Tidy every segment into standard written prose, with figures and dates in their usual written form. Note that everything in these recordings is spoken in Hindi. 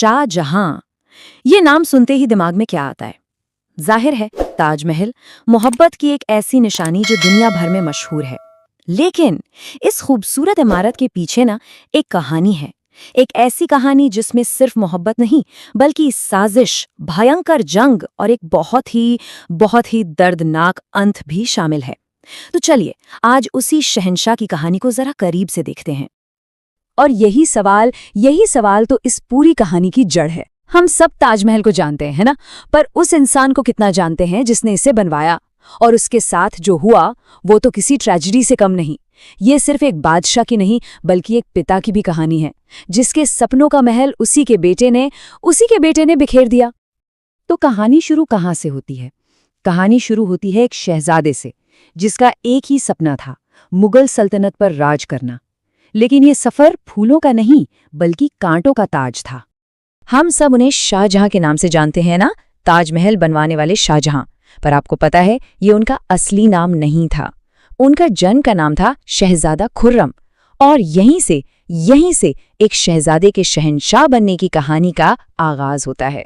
शाहजहां, ये नाम सुनते ही दिमाग में क्या आता है? जाहिर है ताजमहल, मोहब्बत की एक ऐसी निशानी जो दुनिया भर में मशहूर है। लेकिन इस खूबसूरत इमारत के पीछे ना एक कहानी है। एक ऐसी कहानी जिसमें सिर्फ मोहब्बत नहीं बल्कि साजिश, भयंकर जंग और एक बहुत ही दर्दनाक अंत भी शामिल है। तो चलिए आज उसी शहंशाह की कहानी को जरा करीब से देखते हैं। और यही सवाल तो इस पूरी कहानी की जड़ है। हम सब ताजमहल को जानते हैं, है ना? पर उस इंसान को कितना जानते हैं जिसने इसे बनवाया? और उसके साथ जो हुआ वो तो किसी ट्रेजेडी से कम नहीं। ये सिर्फ एक बादशाह की नहीं बल्कि एक पिता की भी कहानी है, जिसके सपनों का महल उसी के बेटे ने बिखेर दिया। तो कहानी शुरू कहाँ से होती है? कहानी शुरू होती है एक शहजादे से, जिसका एक ही सपना था, मुगल सल्तनत पर राज करना। लेकिन ये सफर फूलों का नहीं बल्कि कांटों का ताज था। हम सब उन्हें शाहजहां के नाम से जानते हैं ना, ताजमहल बनवाने वाले शाहजहां। पर आपको पता है ये उनका असली नाम नहीं था। उनका जन्म का नाम था शहजादा खुर्रम। और यहीं से एक शहजादे के शहंशाह बनने की कहानी का आगाज होता है।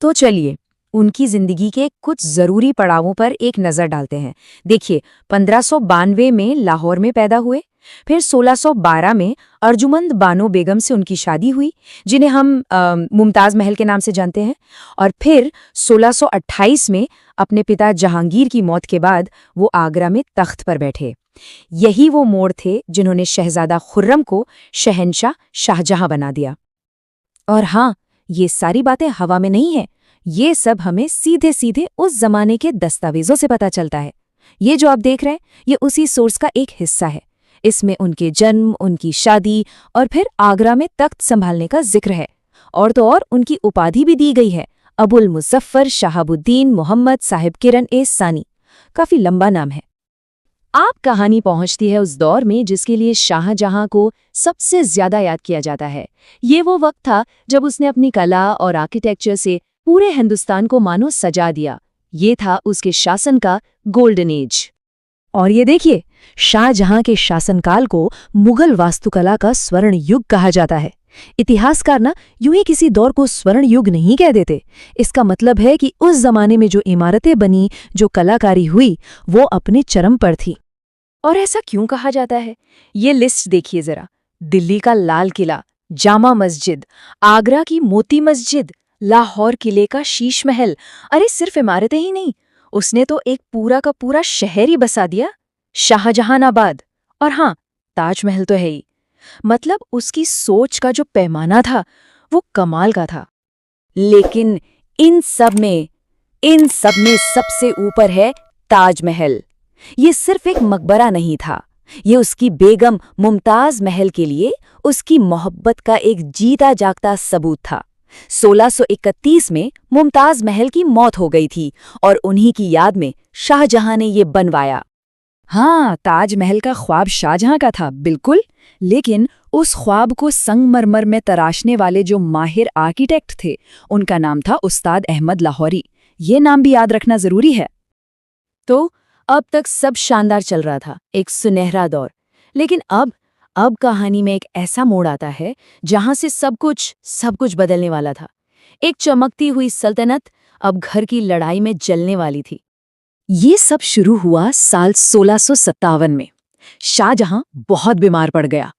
तो चलिए उनकी जिंदगी के कुछ जरूरी पड़ावों पर एक नजर डालते हैं। देखिए, 1592 में लाहौर में पैदा हुए, फिर 1612 में अर्जुमंद बानो बेगम से उनकी शादी हुई, जिन्हें हम मुमताज महल के नाम से जानते हैं। और फिर 1628 में अपने पिता जहांगीर की मौत के बाद वो आगरा में तख्त पर बैठे। यही वो मोड़ थे जिन्होंने शहजादा खुर्रम को शहंशाह शाहजहां बना दिया। और हाँ, ये सारी बातें हवा में नहीं है, ये सब हमें सीधे सीधे उस जमाने के दस्तावेजों से पता चलता है। ये जो आप देख रहे हैं ये उसी सोर्स का एक हिस्सा है। इसमें उनके जन्म, उनकी शादी और फिर आगरा में तख्त संभालने का जिक्र है। और तो और उनकी उपाधि भी दी गई है, अबुल मुजफ्फर शहाबुद्दीन मोहम्मद साहिब किरण ए सानी। काफी लंबा नाम है। आप कहानी पहुंचती है उस दौर में जिसके लिए शाहजहां को सबसे ज्यादा याद किया जाता है। ये वो वक्त था जब उसने अपनी कला और आर्किटेक्चर से पूरे हिंदुस्तान को मानो सजा दिया। ये था उसके शासन का गोल्डन एज। और ये देखिए, शाहजहां के शासनकाल को मुगल वास्तुकला का स्वर्ण युग कहा जाता है। इतिहासकार ना यूं ही किसी दौर को स्वर्ण युग नहीं कह देते। इसका मतलब है कि उस जमाने में जो इमारतें बनी, जो कलाकारी हुई, वो अपने चरम पर थी। और ऐसा क्यों कहा जाता है? ये लिस्ट देखिए जरा। दिल्ली का लाल किला, जामा मस्जिद, आगरा की मोती मस्जिद, लाहौर किले का शीश महल। अरे सिर्फ इमारतें ही नहीं, उसने तो एक पूरा का पूरा शहर ही बसा दिया, शाहजहानाबाद। और हाँ, ताजमहल तो है ही। मतलब उसकी सोच का जो पैमाना था वो कमाल का था। लेकिन इन सब में सबसे ऊपर है ताजमहल। ये सिर्फ एक मकबरा नहीं था, ये उसकी बेगम मुमताज महल के लिए उसकी मोहब्बत का एक जीता जागता सबूत था। 1631 में मुमताज महल की मौत हो गई थी और उन्हीं की याद में शाहजहां ने ये बनवाया। हाँ, ताजमहल का ख्वाब शाहजहां का था, बिल्कुल। लेकिन उस ख्वाब को संगमरमर में तराशने वाले जो माहिर आर्किटेक्ट थे, उनका नाम था उस्ताद अहमद लाहौरी। ये नाम भी याद रखना जरूरी है। तो अब तक सब शानदार चल रहा था, एक सुनहरा दौर। लेकिन अब कहानी में एक ऐसा मोड़ आता है जहां से सब कुछ बदलने वाला था। एक चमकती हुई सल्तनत अब घर की लड़ाई में जलने वाली थी। ये सब शुरू हुआ साल 1657 में। शाहजहां बहुत बीमार पड़ गया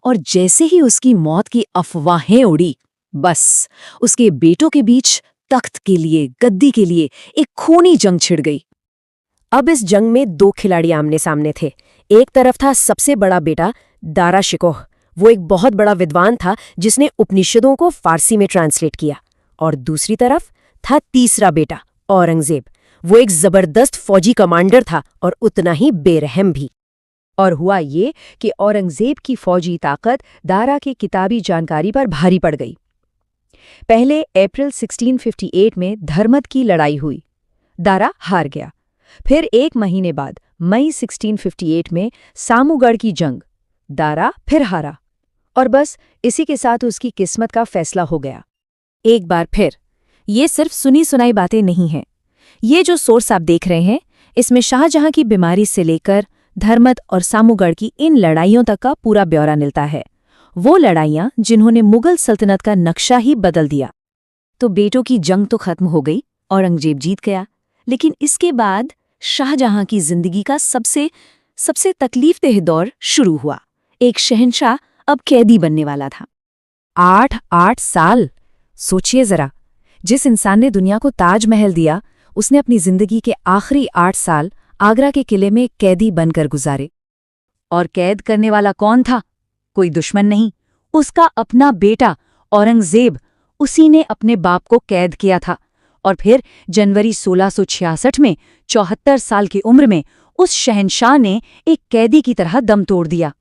और जैसे ही उसकी मौत की अफवाहें उड़ी, बस उसके बेटों के बीच तख्त के लिए, गद्दी के लिए एक खूनी जंग छिड़ गई। अब इस जंग में दो खिलाड़ी आमने सामने थे। एक तरफ था सबसे बड़ा बेटा दारा शिकोह, वो एक बहुत बड़ा विद्वान था जिसने उपनिषदों को फारसी में ट्रांसलेट किया। और दूसरी तरफ था तीसरा बेटा औरंगजेब, वो एक जबरदस्त फौजी कमांडर था और उतना ही बेरहम भी। और हुआ ये कि औरंगजेब की फौजी ताकत दारा के किताबी जानकारी पर भारी पड़ गई। पहले अप्रैल 1658 में धर्मत की लड़ाई हुई, दारा हार गया। फिर एक महीने बाद मई 1658 में सामूगढ़ की जंग, दारा फिर हारा। और बस इसी के साथ उसकी किस्मत का फैसला हो गया। एक बार फिर, ये सिर्फ सुनी सुनाई बातें नहीं हैं। ये जो सोर्स आप देख रहे हैं, इसमें शाहजहां की बीमारी से लेकर धर्मत और सामूगढ़ की इन लड़ाइयों तक का पूरा ब्यौरा मिलता है। वो लड़ाइयां जिन्होंने मुगल सल्तनत का नक्शा ही बदल दिया। तो बेटों की जंग तो खत्म हो गई, औरंगजेब जीत गया, लेकिन इसके बाद शाहजहां की जिंदगी का सबसे तकलीफदेह दौर शुरू हुआ। एक शहंशाह अब कैदी बनने वाला था। 8 साल! सोचिए जरा, जिस इंसान ने दुनिया को ताजमहल दिया, उसने अपनी जिंदगी के आखिरी 8 साल आगरा के किले में कैदी बनकर गुजारे। और कैद करने वाला कौन था? कोई दुश्मन नहीं, उसका अपना बेटा औरंगजेब। उसी ने अपने बाप को कैद किया था। और फिर जनवरी 1666 में 74 साल की उम्र में उस शहंशाह ने एक कैदी की तरह दम तोड़ दिया।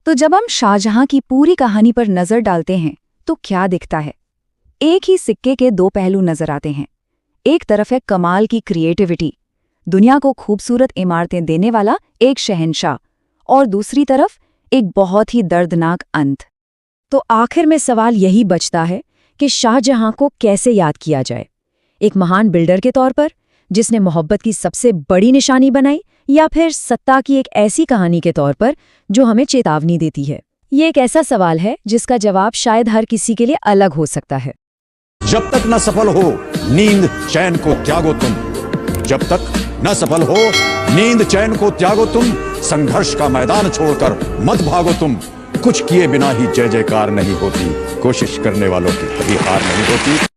तो जब हम शाहजहां की पूरी कहानी पर नजर डालते हैं तो क्या दिखता है? एक ही सिक्के के दो पहलू नजर आते हैं। एक तरफ है कमाल की क्रिएटिविटी, दुनिया को खूबसूरत इमारतें देने वाला एक शहंशाह, और दूसरी तरफ एक बहुत ही दर्दनाक अंत। तो आखिर में सवाल यही बचता है कि शाहजहां को कैसे याद किया जाए? एक महान बिल्डर के तौर पर जिसने मोहब्बत की सबसे बड़ी निशानी बनाई, या फिर सत्ता की एक ऐसी कहानी के तौर पर जो हमें चेतावनी देती है? ये एक ऐसा सवाल है जिसका जवाब शायद हर किसी के लिए अलग हो सकता है। जब तक न सफल हो नींद चैन को त्यागो तुम, जब तक न सफल हो नींद चैन को त्यागो तुम, संघर्ष का मैदान छोड़कर मत भागो तुम। कुछ किए बिना ही जय जयकार नहीं होती, कोशिश करने वालों की कभी हार नहीं होती।